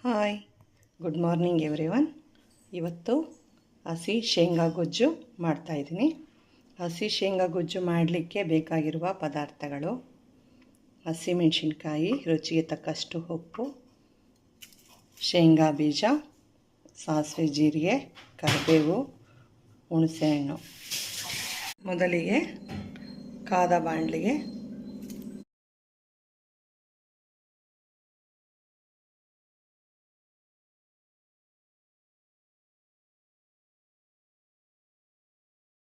Hi, good morning everyone. ಇವತ್ತು ಹಸಿ ಶೇಂಗಾ ಗೊಜ್ಜು ಮಾಡ್ತಾಯಿದ್ದೀನಿ. ಹಸಿ ಶೇಂಗಾ ಗೊಜ್ಜು ಮಾಡಲಿಕ್ಕೆ ಬೇಕಾಗಿರುವ ಪದಾರ್ಥಗಳು: ಹಸಿಮೆಣಸಿನ್ಕಾಯಿ, ರುಚಿಗೆ ತಕ್ಕಷ್ಟು ಉಪ್ಪು, ಶೇಂಗಾ ಬೀಜ, ಸಾಸಿವೆ, ಜೀರಿಗೆ, ಕರಿಬೇವು, ಹುಣಸೆಹಣ್ಣು. ಮೊದಲಿಗೆ ಕಾದ ಬಾಣಲಿಗೆ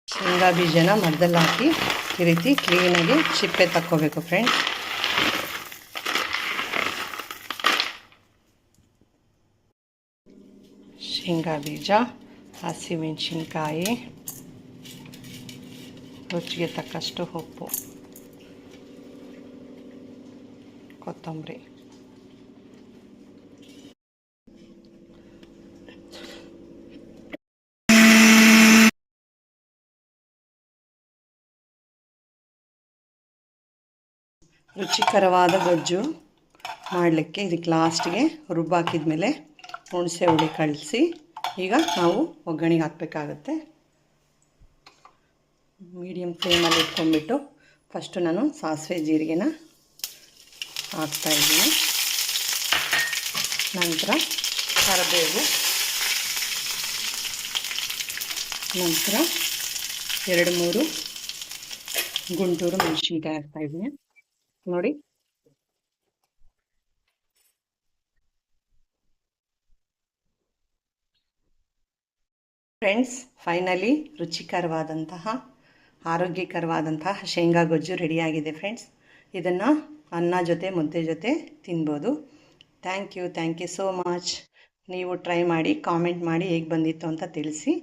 ಶೇಂಗಾ ಬೀಜನ ಮರದಲ್ಲಿ ಹಾಕಿ ಈ ರೀತಿ ಕ್ಲೀನಾಗಿ ಸಿಪ್ಪೆ ತಕ್ಕೋಬೇಕು ಫ್ರೆಂಡ್ಸ್. ಶೇಂಗಾ ಬೀಜ, ಹಸಿಮೆಣಸಿನ್ಕಾಯಿ, ರುಚಿಗೆ ತಕ್ಕಷ್ಟು ಉಪ್ಪು, ಕೊತ್ತಂಬರಿ. ರುಚಿಕರವಾದ ಗೊಜ್ಜು ಮಾಡಲಿಕ್ಕೆ ಇದಕ್ಕೆ ಲಾಸ್ಟಿಗೆ ರುಬ್ಬಾಕಿದ ಮೇಲೆ ಹುಣಸೆ ಹುಳಿ ಕಳಿಸಿ ಈಗ ನಾವು ಒಗ್ಗರಣೆಗೆ ಹಾಕಬೇಕಾಗತ್ತೆ. ಮೀಡಿಯಮ್ ಫ್ಲೇಮಲ್ಲಿ ಇಟ್ಕೊಂಡ್ಬಿಟ್ಟು ಫಸ್ಟು ನಾನು ಸಾಸಿವೆ ಜೀರಿಗೆನ ಹಾಕ್ತಾಯಿದ್ದೀನಿ. ನಂತರ ಕರಿಬೇವು, ನಂತರ 2-3 ಗುಂಟೂರು ಮೆಣಸಿನ್ಕಾಯಿ ಹಾಕ್ತಾಯಿದ್ದೀನಿ. ನೋಡಿ, ಫ್ರೆಂಡ್ಸ್, ಫೈನಲಿ ರುಚಿಕರವಾದಂತಹ ಆರೋಗ್ಯಕರವಾದಂತಹ ಶೇಂಗಾ ಗೊಜ್ಜು ರೆಡಿಯಾಗಿದೆ ಫ್ರೆಂಡ್ಸ್. ಇದನ್ನು ಅನ್ನ ಜೊತೆ ಮುದ್ದೆ ಜೊತೆ ತಿನ್ಬೋದು. Thank you so much. ನೀವು ಟ್ರೈ ಮಾಡಿ, ಕಾಮೆಂಟ್ ಮಾಡಿ ಹೇಗೆ ಬಂದಿತ್ತು ಅಂತ ತಿಳಿಸಿ.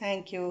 Thank you.